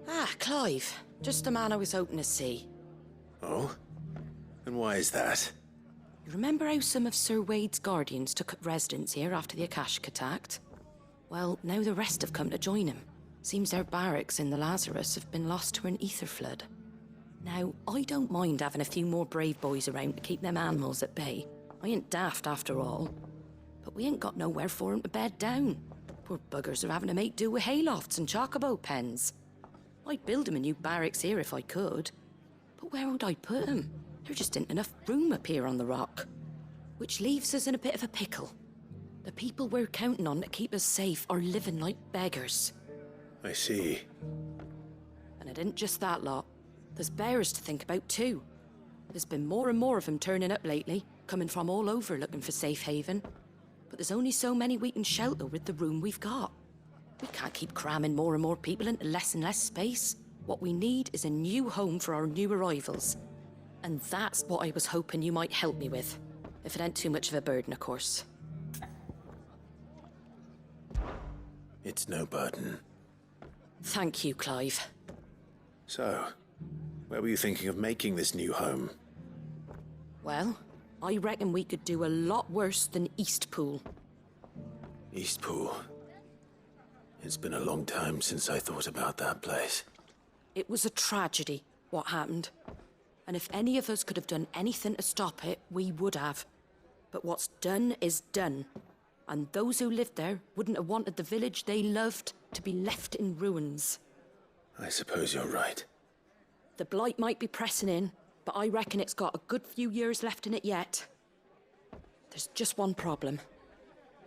Ah, Clive. Just the man I was hoping to see. Oh? And why is that? You remember how some of Sir Wade's guardians took up residence here after the Akashic attacked? Well, now the rest have come to join him. Seems their barracks in the Lazarus have been lost to an ether flood. Now, I don't mind having a few more brave boys around to keep them animals at bay. I ain't daft after all. But we ain't got nowhere for 'em to bed down. Poor buggers are having to make do with haylofts and chocobo pens. I'd build 'em a new barracks here if I could. But where would I put 'em? There just ain't enough room up here on the rock. Which leaves us in a bit of a pickle. The people we're counting on to keep us safe are living like beggars. I see. And it ain't just that lot. There's bears to think about too. There's been more and more of them turning up lately, coming from all over looking for safe haven. But there's only so many we can shelter with the room we've got. We can't keep cramming more and more people into less and less space. What we need is a new home for our new arrivals. And that's what I was hoping you might help me with. If it ain't too much of a burden, of course. It's no burden. Thank you, Clive. So, where were you thinking of making this new home? Well, I reckon we could do a lot worse than Eastpool. Eastpool. It's been a long time since I thought about that place. It was a tragedy, what happened. And if any of us could have done anything to stop it, we would have. But what's done is done. And those who lived there wouldn't have wanted the village they loved to be left in ruins. I suppose you're right. The blight might be pressing in, but I reckon it's got a good few years left in it yet. There's just one problem.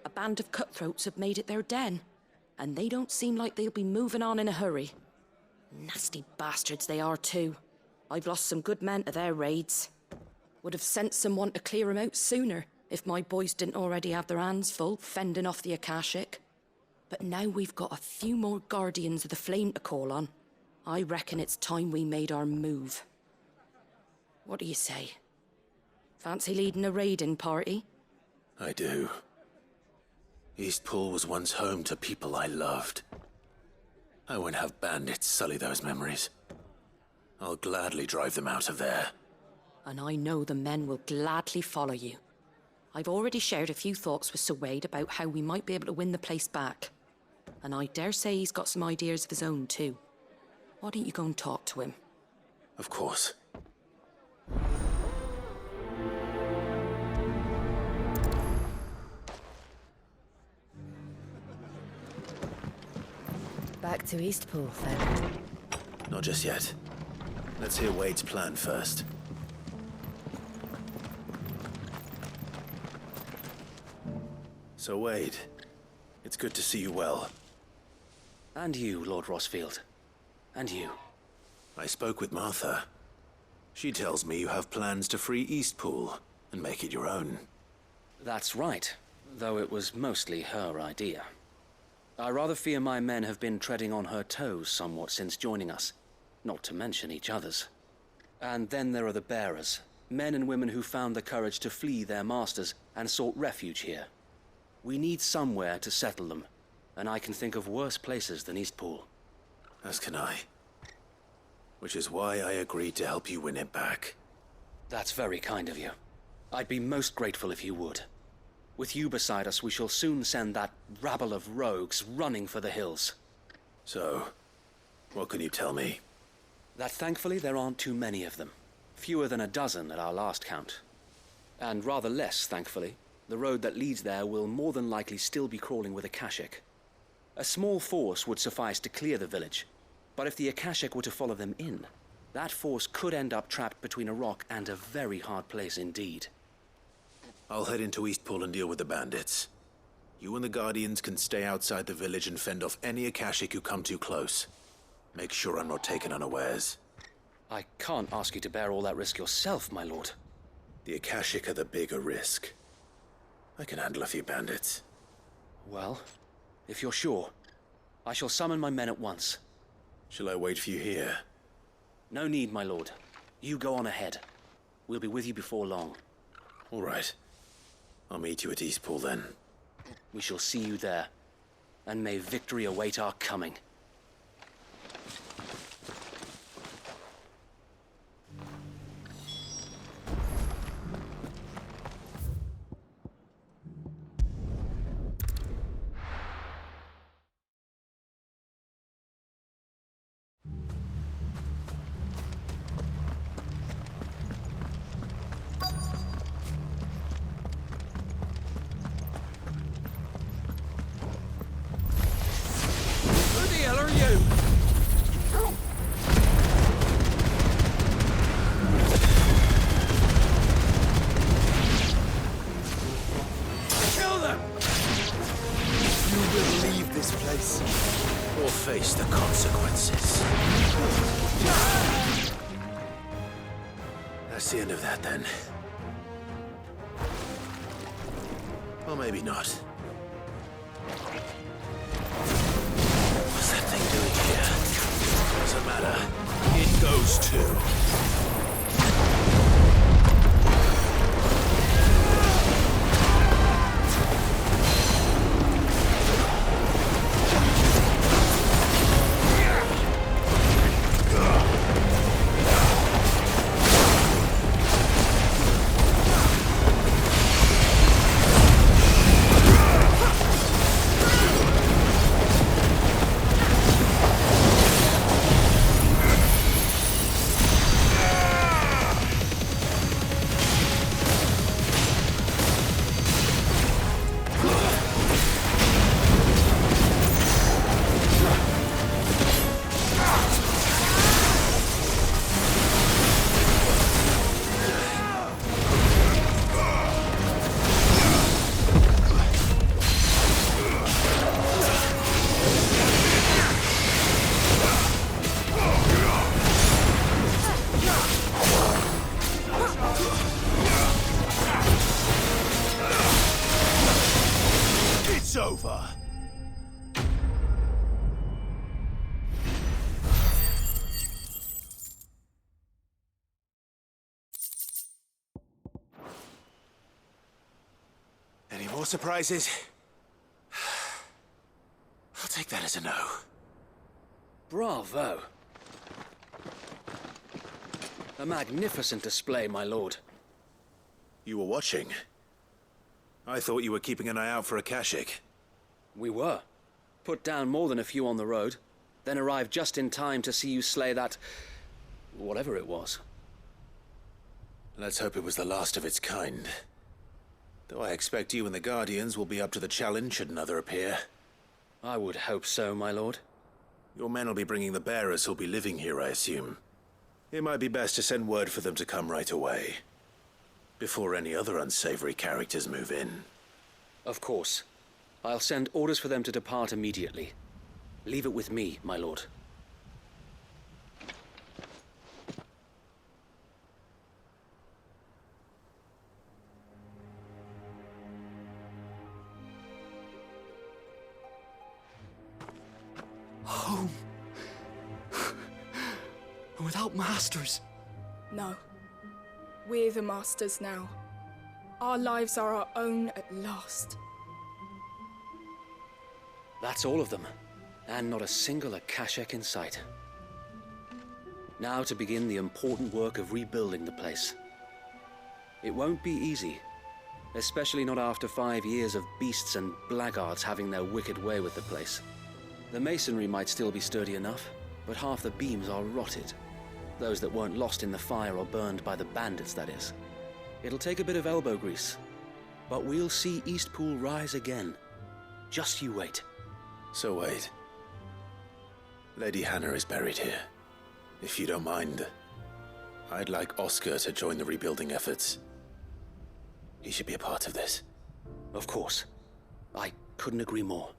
A band of cutthroats have made it their den, and they don't seem like they'll be moving on in a hurry. Nasty bastards they are too. I've lost some good men to their raids. Would have sent someone to clear 'em out sooner if my boys didn't already have their hands full fending off the Akashic. But now we've got a few more guardians of the flame to call on. I reckon it's time we made our move. What do you say? Fancy leading a raiding party? I do. Eastpool was once home to people I loved. I won't have bandits sully those memories. I'll gladly drive them out of there. And I know the men will gladly follow you. I've already shared a few thoughts with Sir Wade about how we might be able to win the place back. And I dare say he's got some ideas of his own too. Why don't you go and talk to him? Of course. Back to Eastpool, then. Not just yet. Let's hear Wade's plan first. So Wade, it's good to see you well. And you, Lord Rossfield. And you. I spoke with Martha. She tells me you have plans to free Eastpool and make it your own. That's right, though it was mostly her idea. I rather fear my men have been treading on her toes somewhat since joining us, not to mention each other's. And then there are the bearers, men and women who found the courage to flee their masters and sought refuge here. We need somewhere to settle them, and I can think of worse places than Eastpool. As can I. Which is why I agreed to help you win it back. That's very kind of you. I'd be most grateful if you would. With you beside us, we shall soon send that rabble of rogues running for the hills. So, what can you tell me? That thankfully there aren't too many of them. Fewer than a dozen at our last count. And rather less, thankfully. The road that leads there will more than likely still be crawling with Akashic. A small force would suffice to clear the village, but if the Akashic were to follow them in, that force could end up trapped between a rock and a very hard place indeed. I'll head into Eastpool and deal with the bandits. You and the Guardians can stay outside the village and fend off any Akashic who come too close. Make sure I'm not taken unawares. I can't ask you to bear all that risk yourself, my lord. The Akashic are the bigger risk. I can handle a few bandits. Well, if you're sure, I shall summon my men at once. Shall I wait for you here? No need, my lord. You go on ahead. We'll be with you before long. All right. I'll meet you at Eastpool then. We shall see you there. And may victory await our coming. Or face the consequences. That's the end of that, then. Or maybe not. What's that thing doing here? Doesn't matter. It goes too. It's over. Any more surprises? I'll take that as a no. Bravo. A magnificent display, my lord. You were watching. I thought you were keeping an eye out for a Kashik. We were. Put down more than a few on the road, then arrived just in time to see you slay that... whatever it was. Let's hope it was the last of its kind. Though I expect you and the Guardians will be up to the challenge should another appear. I would hope so, my lord. Your men will be bringing the bearers who'll be living here, I assume. It might be best to send word for them to come right away, before any other unsavory characters move in. Of course. I'll send orders for them to depart immediately. Leave it with me, my lord. Home. Without masters. No. We're the masters now. Our lives are our own at last. That's all of them. And not a single Akashek in sight. Now to begin the important work of rebuilding the place. It won't be easy. Especially not after 5 years of beasts and blackguards having their wicked way with the place. The masonry might still be sturdy enough, but half the beams are rotted. Those that weren't lost in the fire or burned by the bandits, that is. It'll take a bit of elbow grease, but we'll see Eastpool rise again. Just you wait. So wait. Lady Hannah is buried here. If you don't mind, I'd like Oscar to join the rebuilding efforts. He should be a part of this. Of course. I couldn't agree more.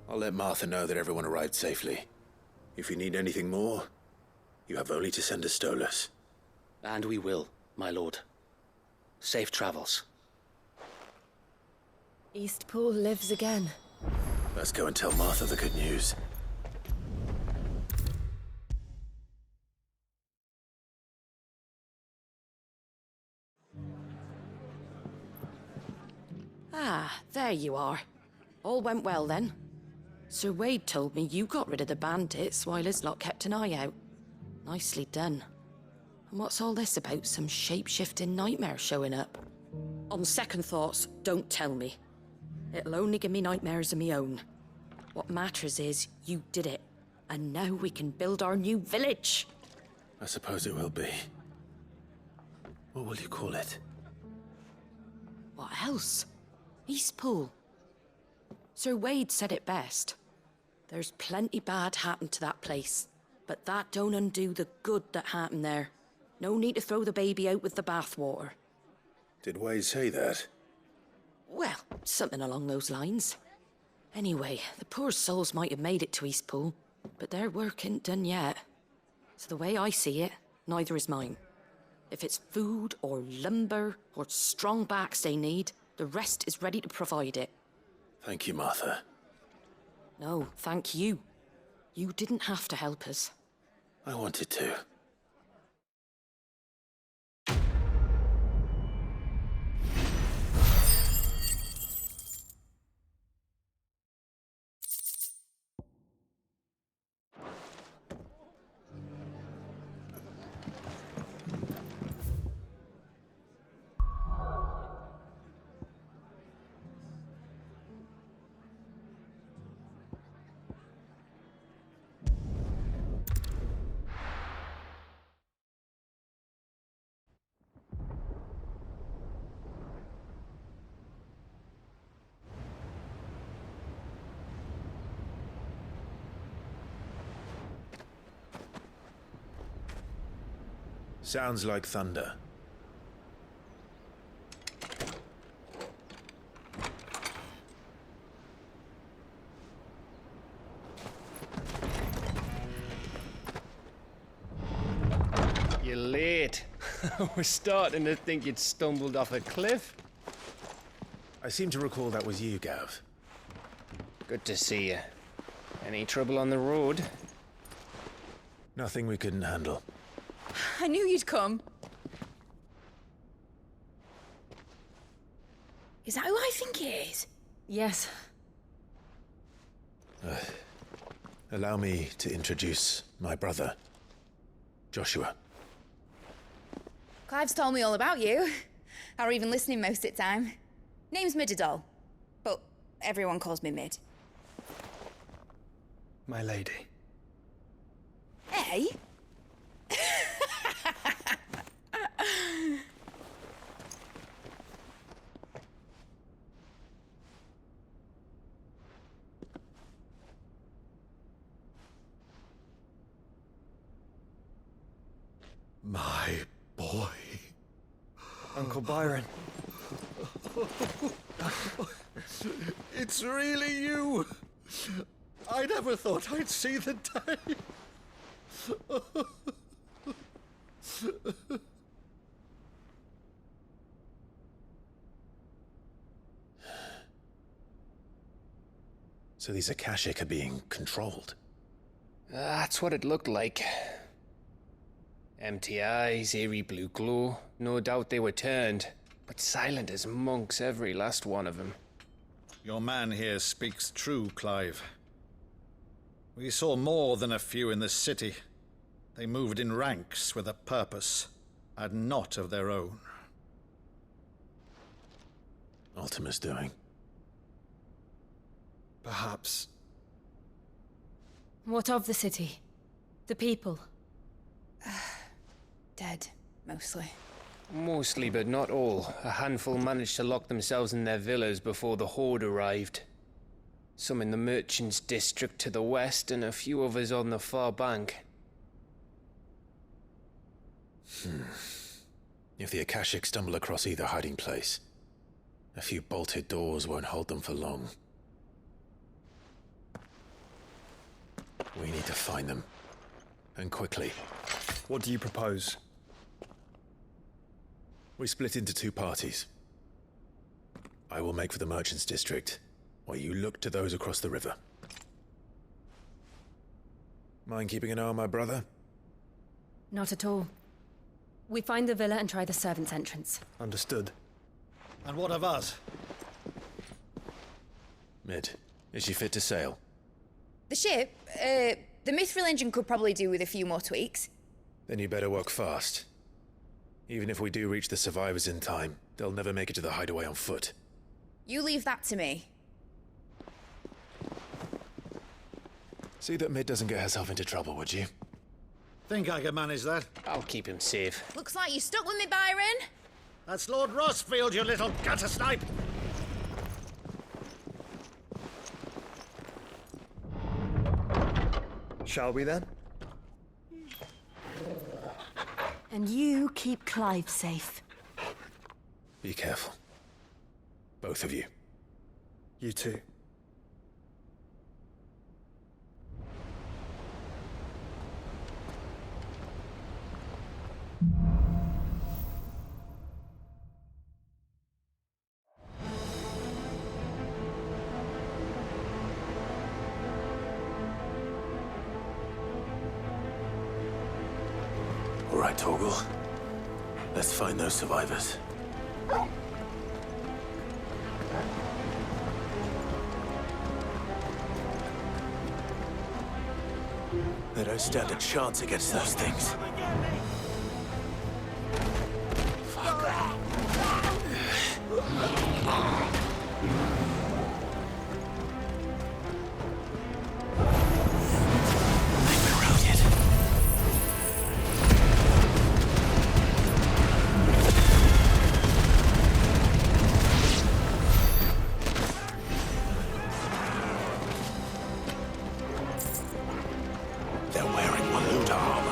I'll let Martha know that everyone arrived safely. If you need anything more, you have only to send a Stolas. And we will, my lord. Safe travels. Eastpool lives again. Let's go and tell Martha the good news. There you are. All went well then. Sir Wade told me you got rid of the bandits while his lot kept an eye out. Nicely done. And what's all this about some shape-shifting nightmare showing up? On second thoughts, don't tell me. It'll only give me nightmares of me own. What matters is you did it. And now we can build our new village. I suppose it will be. What will you call it? What else? Eastpool. Sir Wade said it best. There's plenty bad happened to that place, but that don't undo the good that happened there. No need to throw the baby out with the bathwater. Did Wade say that? Well, something along those lines. Anyway, the poor souls might have made it to Eastpool, but their work ain't done yet. So the way I see it, neither is mine. If it's food or lumber or strong backs they need, the rest is ready to provide it. Thank you, Martha. No, thank you. You didn't have to help us. I wanted to. Sounds like thunder. You're late. I was starting to think you'd stumbled off a cliff. I seem to recall that was you, Gav. Good to see you. Any trouble on the road? Nothing we couldn't handle. I knew you'd come. Is that who I think it is? Yes. Allow me to introduce my brother, Joshua. Clive's told me all about you. Or even listening most of the time. Name's Midadol, but everyone calls me Mid. My lady. Hey? My boy. Uncle Byron. It's really you. I never thought I'd see the day. So these Akashic are being controlled. That's what it looked like. Empty eyes, eerie blue glow. No doubt they were turned, but silent as monks, every last one of them. Your man here speaks true, Clive. We saw more than a few in the city. They moved in ranks with a purpose, and not of their own. Ultima's doing. Perhaps. What of the city? The people? Dead, mostly. Mostly, but not all. A handful managed to lock themselves in their villas before the Horde arrived. Some in the Merchants' District to the west, and a few others on the far bank. If the Akashic stumble across either hiding place, a few bolted doors won't hold them for long. We need to find them. And quickly. What do you propose? We split into two parties. I will make for the Merchants' District, while you look to those across the river. Mind keeping an eye on my brother? Not at all. We find the villa and try the servants' entrance. Understood. And what of us? Mid, is she fit to sail? The ship, the mithril engine could probably do with a few more tweaks. Then you better work fast. Even if we do reach the survivors in time, they'll never make it to the hideaway on foot. You leave that to me. See that Mid doesn't get herself into trouble, would you? Think I can manage that. I'll keep him safe. Looks like you stuck with me, Byron. That's Lord Rossfield, you little gutter snipe! Shall we then? And you keep Clive safe. Be careful. Both of you. You too. All right, Torgal. Let's find those survivors. They don't stand a chance against those things. They're wearing Waluda armor.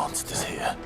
monsters here.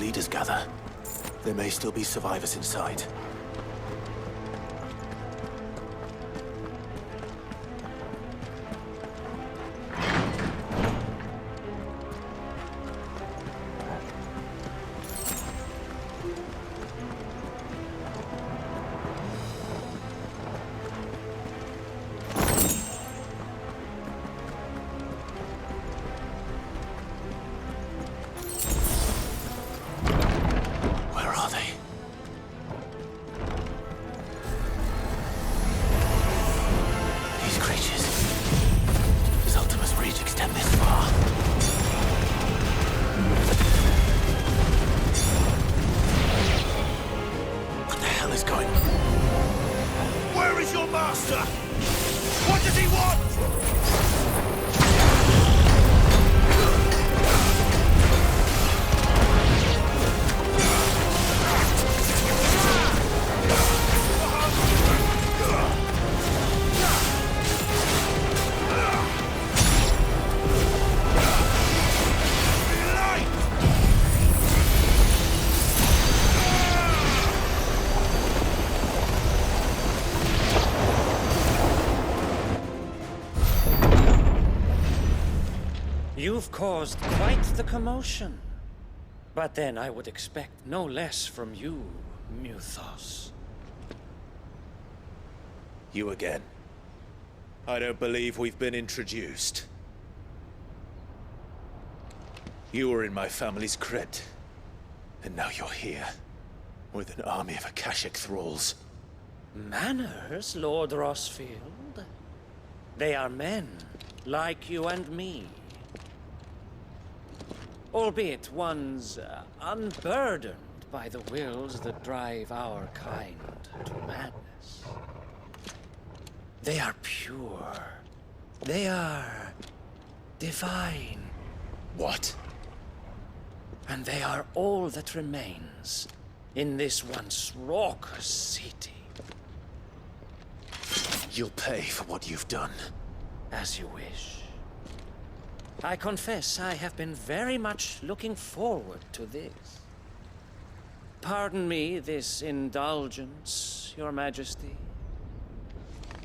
leaders gather, there may still be survivors inside. You've caused quite the commotion. But then I would expect no less from you, Muthos. You again. I don't believe we've been introduced. You were in my family's crypt, and now you're here, with an army of Akashic thralls. Manners, Lord Rossfield? They are men, like you and me. Albeit ones unburdened by the wills that drive our kind to madness. They are pure. They are divine. What? And they are all that remains in this once raucous city. You'll pay for what you've done. As you wish. I confess I have been very much looking forward to this. Pardon me this indulgence, Your Majesty.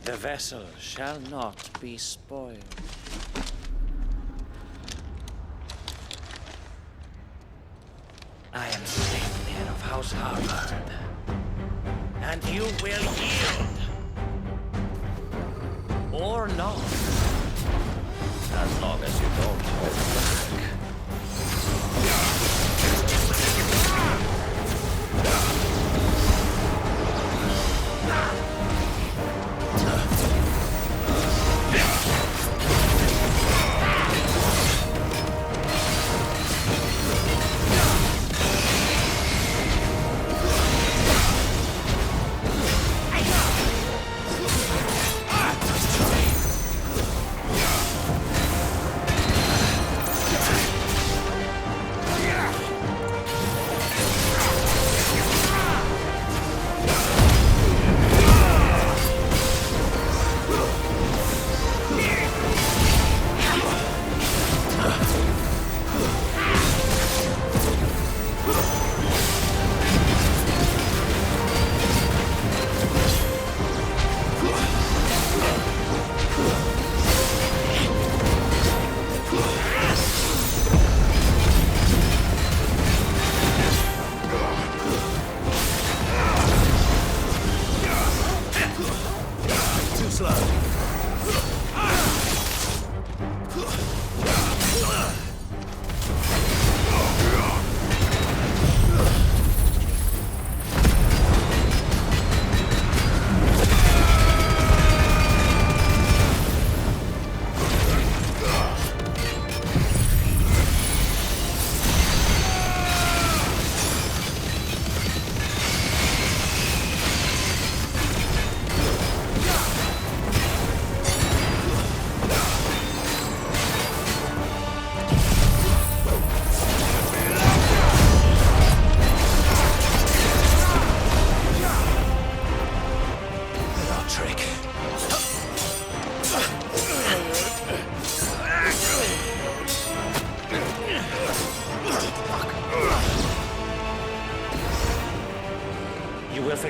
The vessel shall not be spoiled. I am Saintmere of House Harvard, and you will yield. Or not. As long as you don't hold back. Yeah!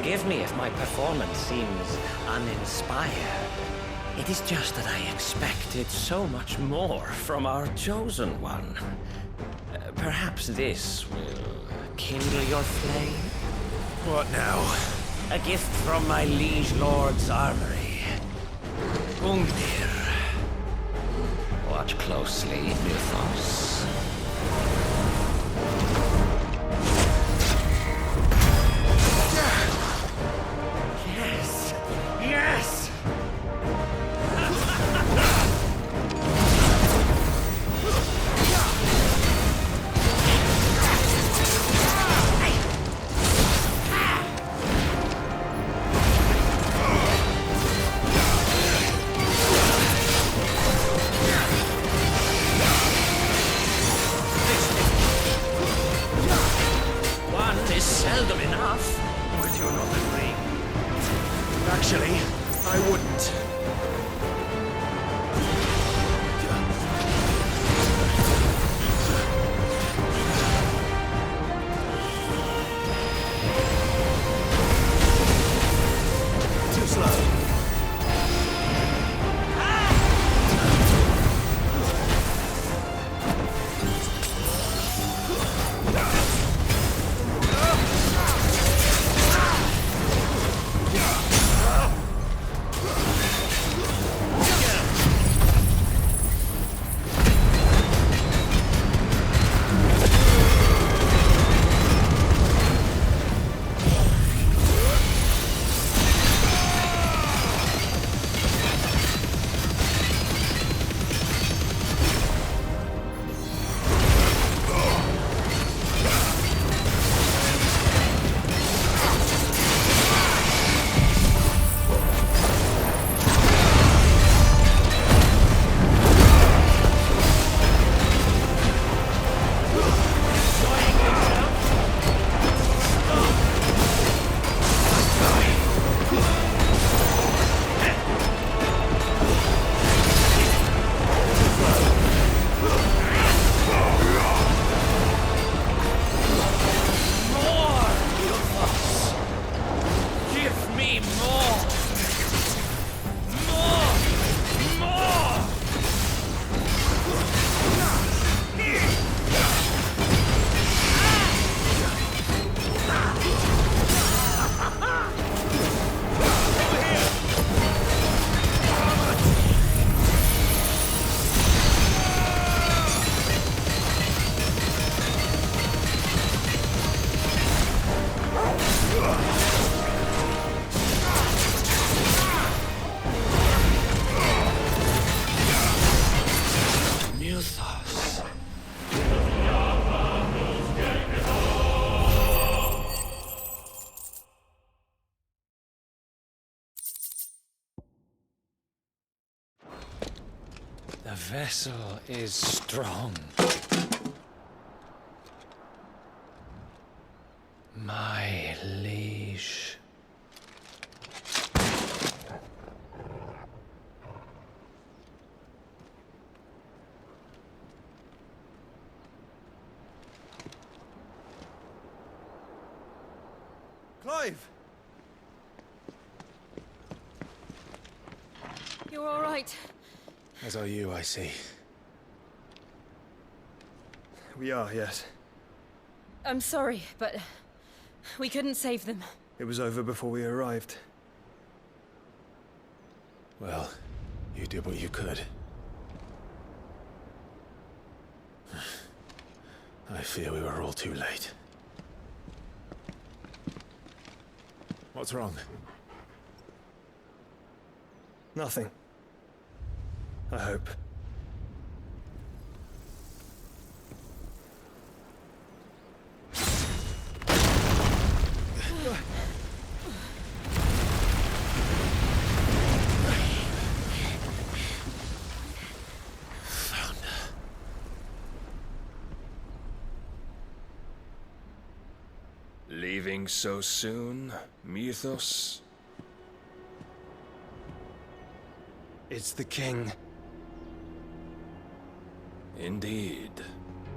Forgive me if my performance seems uninspired. It is just that I expected so much more from our chosen one. Perhaps this will kindle your flame? What now? A gift from my liege lord's armory. Ungdir. Watch closely, Mythos. Yes! Yes! Seldom enough. Would you not agree? Actually, I wouldn't. Too slow. The vessel is strong. My liege. Clive! You're all right. As are you, I see. We are, yes. I'm sorry, but we couldn't save them. It was over before we arrived. Well, you did what you could. I fear we were all too late. What's wrong? Nothing. I hope. Leaving so soon, Mythos? It's the king. Indeed.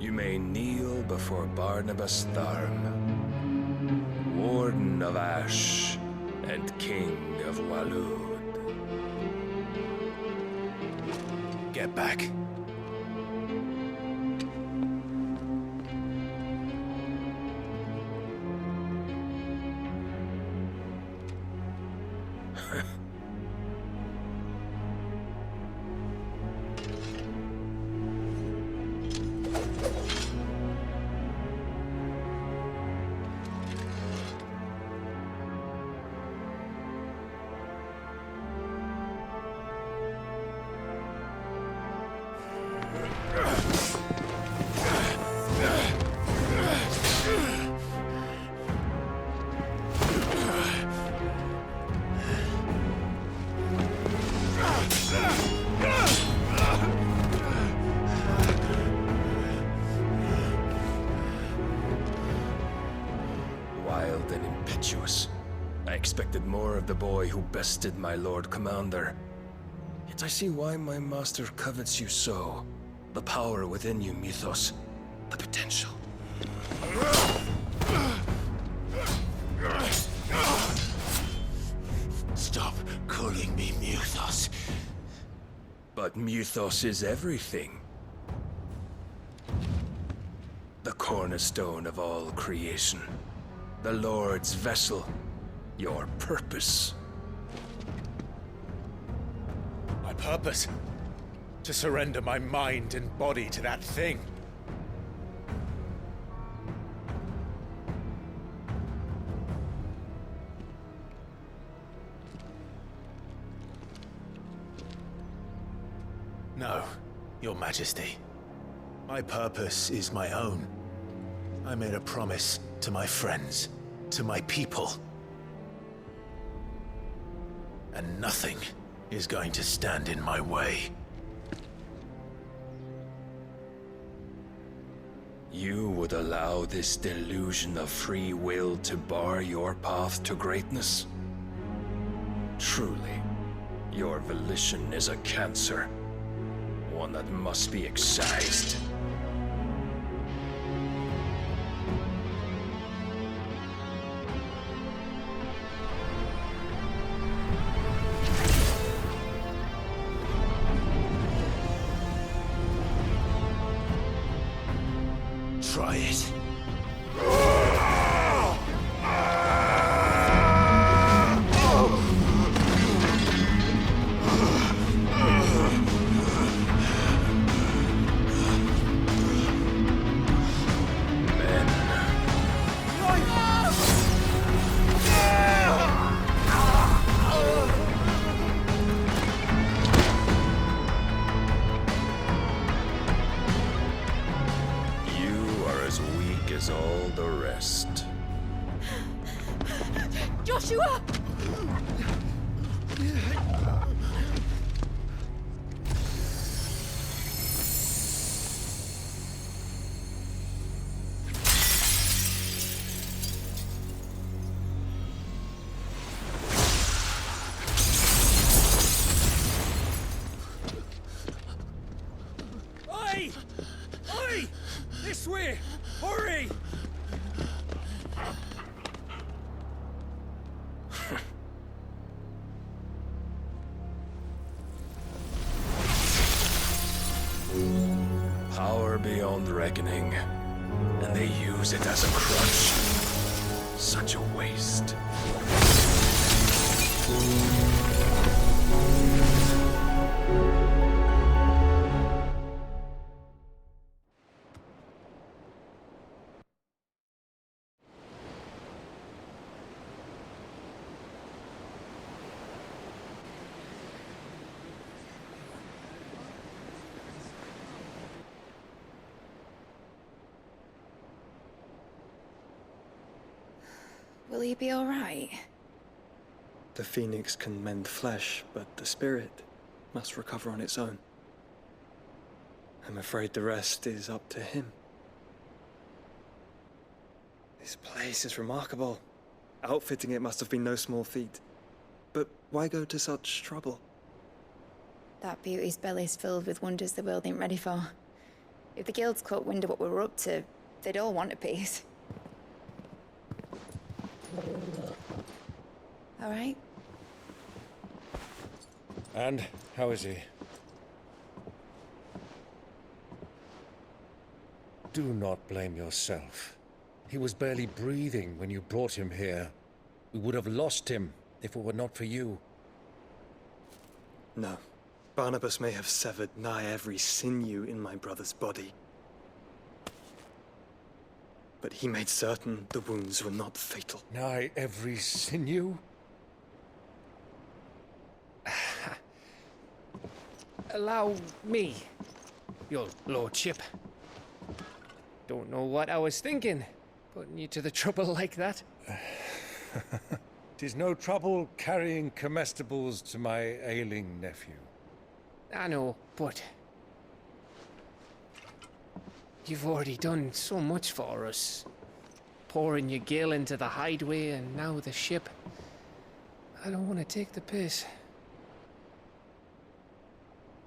You may kneel before Barnabas Tharm. Warden of Ash and King of Walud. Get back. Wild and impetuous. I expected more of the boy who bested my Lord Commander. Yet I see why my master covets you so. The power within you, Mythos. The potential. Stop calling me Mythos. But Mythos is everything. The cornerstone of all creation. The Lord's vessel. Your purpose. My purpose? To surrender my mind and body to that thing. No, Your Majesty. My purpose is my own. I made a promise to my friends, to my people. And nothing is going to stand in my way. You would allow this delusion of free will to bar your path to greatness? Truly, your volition is a cancer. One that must be excised. Try it. As all the rest. Joshua! Oi! Oi! This way! Hurry! Power beyond reckoning, and they use it as a crutch. Such a waste. Will he be all right? The phoenix can mend flesh, but the spirit must recover on its own. I'm afraid the rest is up to him. This place is remarkable. Outfitting it must have been no small feat. But why go to such trouble? That beauty's belly's filled with wonders the world ain't ready for. If the guilds caught wind of what we were up to, they'd all want a piece. all right? And how is he? Do not blame yourself. He was barely breathing when you brought him here. We would have lost him if it were not for you. No. Barnabas may have severed nigh every sinew in my brother's body. But he made certain the wounds were not fatal. Nigh every sinew? Allow me, your lordship. Don't know what I was thinking, putting you to the trouble like that. 'Tis no trouble carrying comestibles to my ailing nephew. I know, but you've already done so much for us. Pouring your gil into the hideaway and now the ship. I don't want to take the piss.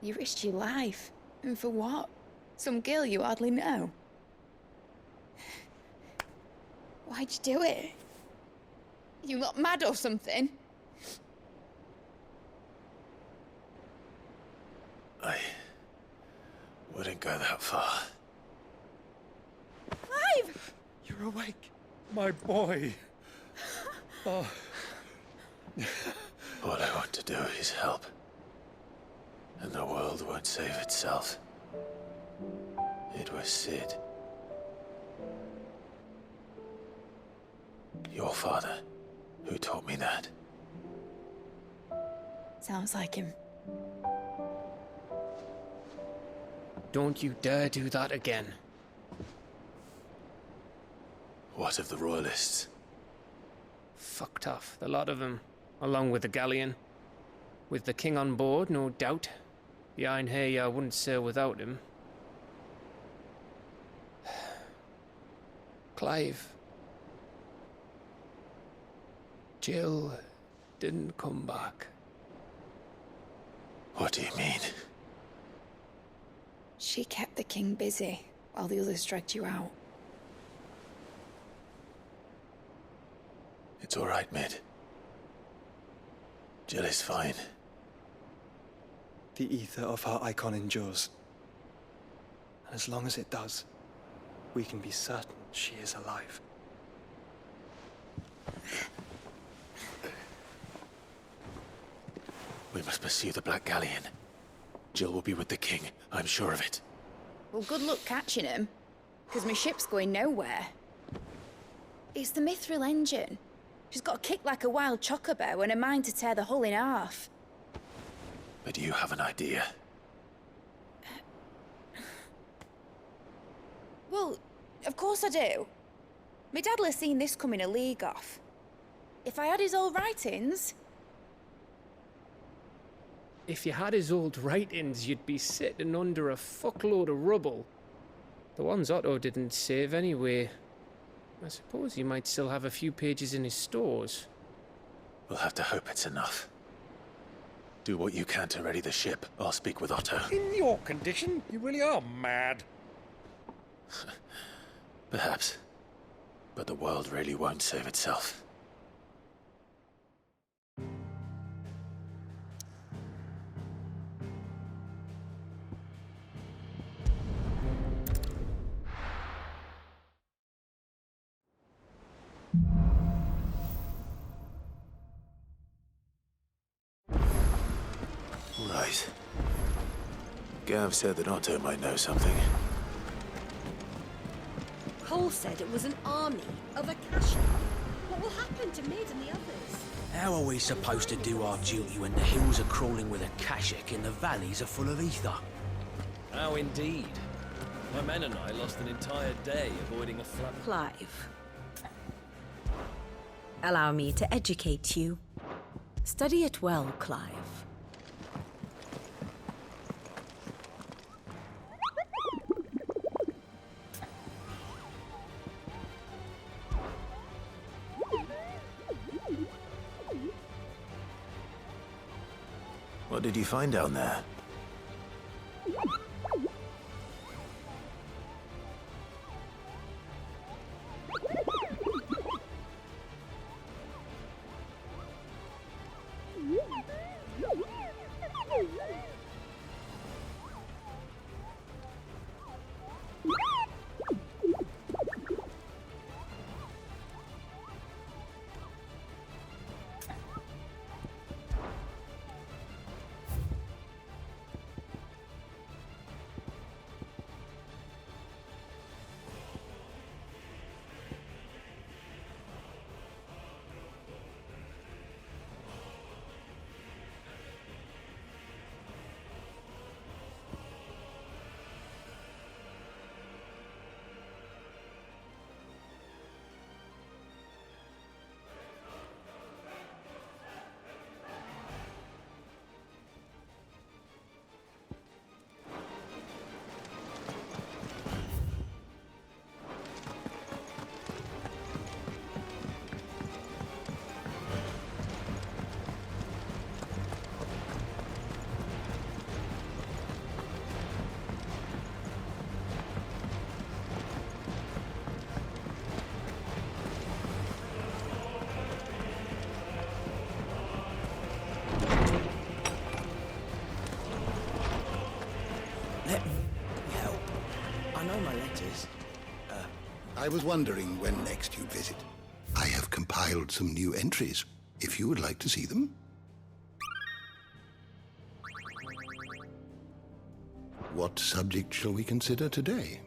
You risked your life. And for what? Some girl you hardly know. Why'd you do it? You not mad or something? I wouldn't go that far. Clive! You're awake, my boy. Oh. All I want to do is help. And the world won't save itself. It was Sid. Your father, who taught me that. Sounds like him. Don't you dare do that again. What of the Royalists? Fucked off, the lot of them, along with the galleon. With the king on board, no doubt. The Iron Hair wouldn't sail without him. Clive. Jill didn't come back. What do you mean? She kept the king busy while the others dragged you out. It's all right, Mid. Jill is fine. The ether of her icon endures. And as long as it does, we can be certain she is alive. We must pursue the Black Galleon. Jill will be with the king, I'm sure of it. Well, good luck catching him, because my ship's going nowhere. It's the Mithril engine. She's got a kick like a wild chocobo and a mind to tear the hull in half. But you have an idea. Well, of course I do. My dad'll have seen this coming a league off. If I had his old writings... If you had his old writings, you'd be sitting under a fuckload of rubble. The ones Otto didn't save anyway. I suppose he might still have a few pages in his stores. We'll have to hope it's enough. Do what you can to ready the ship. I'll speak with Otto. In your condition, you really are mad. Perhaps. But the world really won't save itself. Right. Gav said that Otto might know something. Cole said it was an army of Akasha. What will happen to Mid and the others? How are we supposed to do our duty when the hills are crawling with Akashic and the valleys are full of ether? How indeed. My men and I lost an entire day avoiding a flood. Clive. Allow me to educate you. Study it well, Clive. What did you find down there? Let me help. I know my letters. I was wondering when next you'd visit. I have compiled some new entries, if you would like to see them. What subject shall we consider today?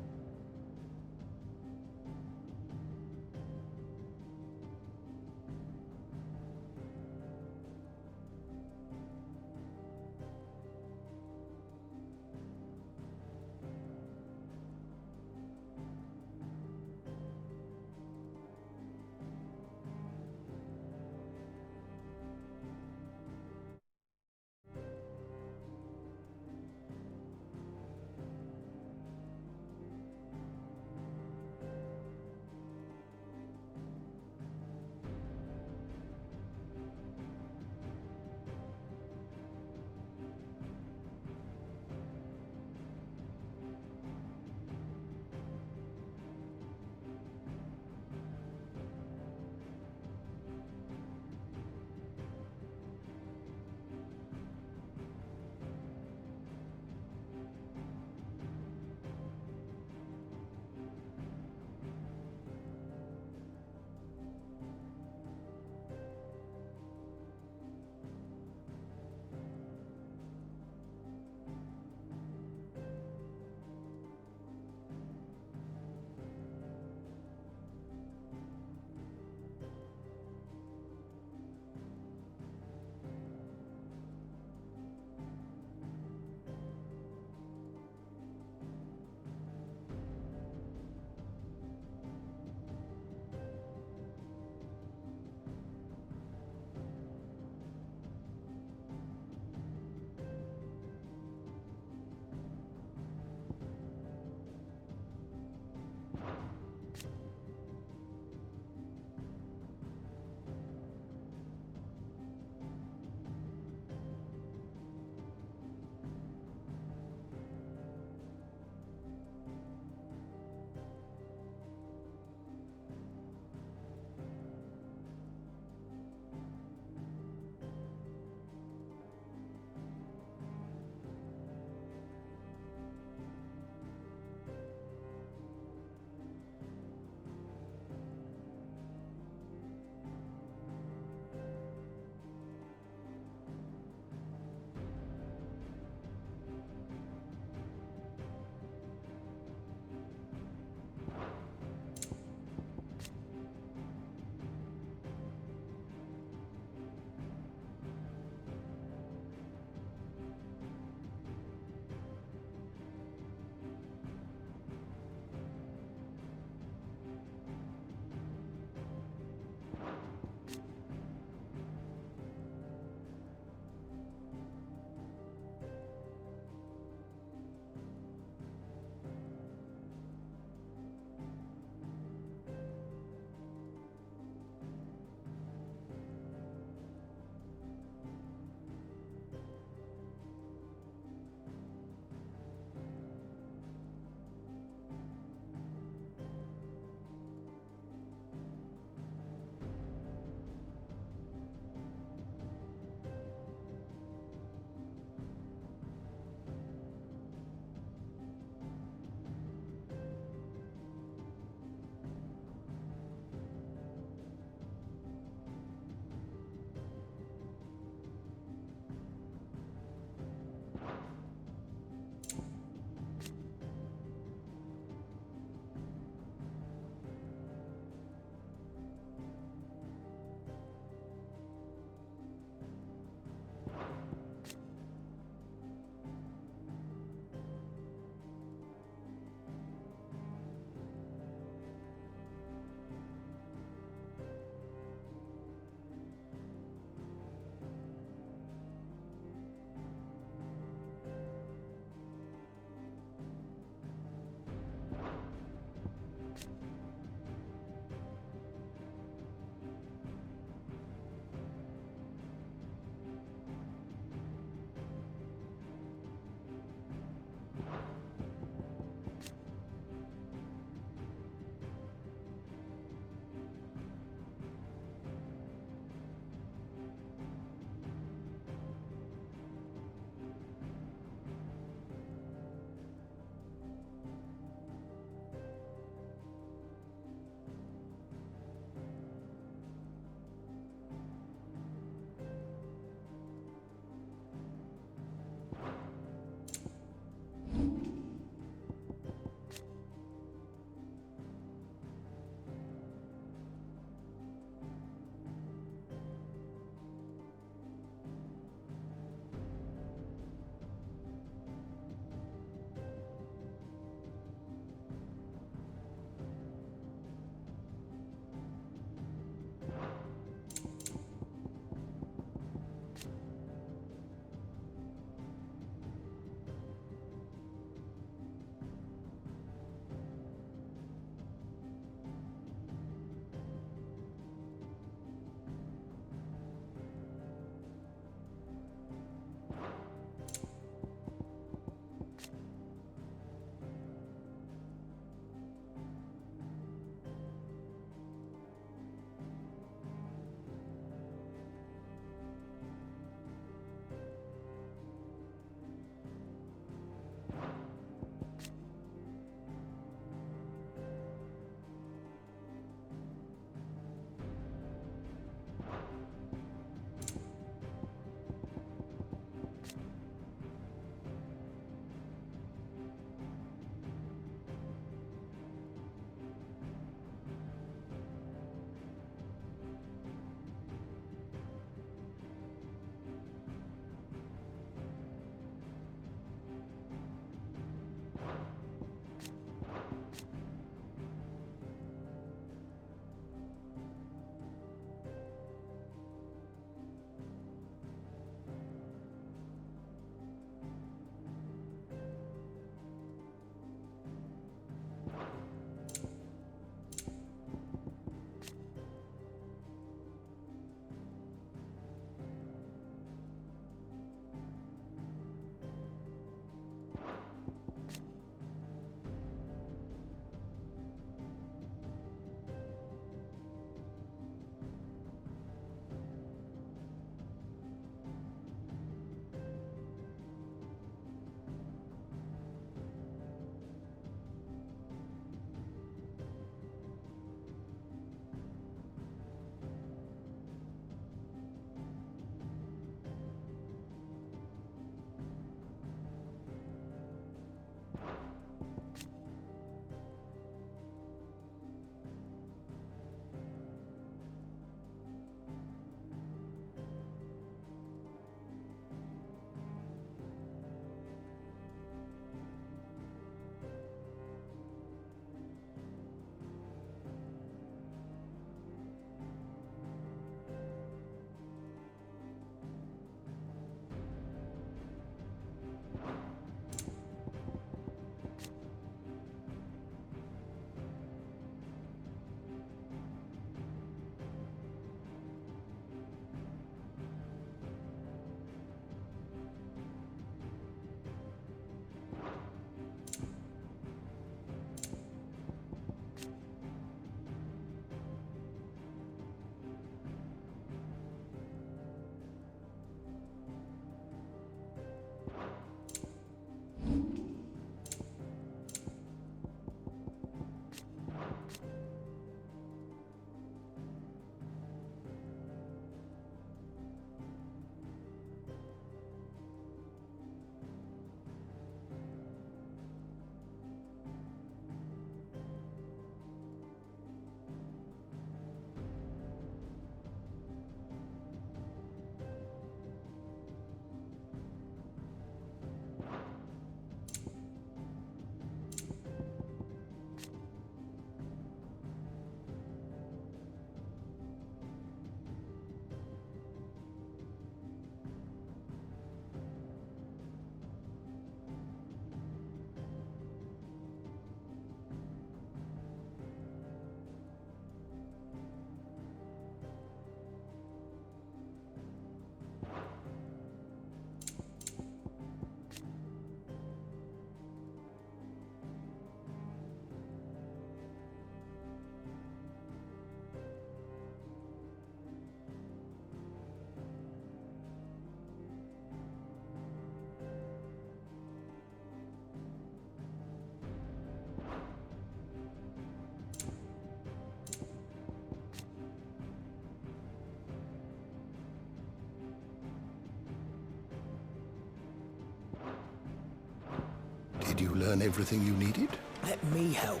Did you learn everything you needed? Let me help.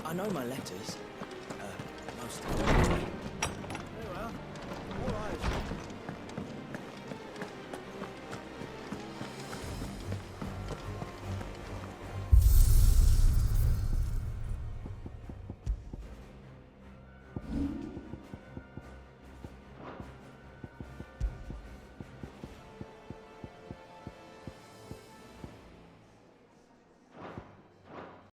I know my letters. Most of them.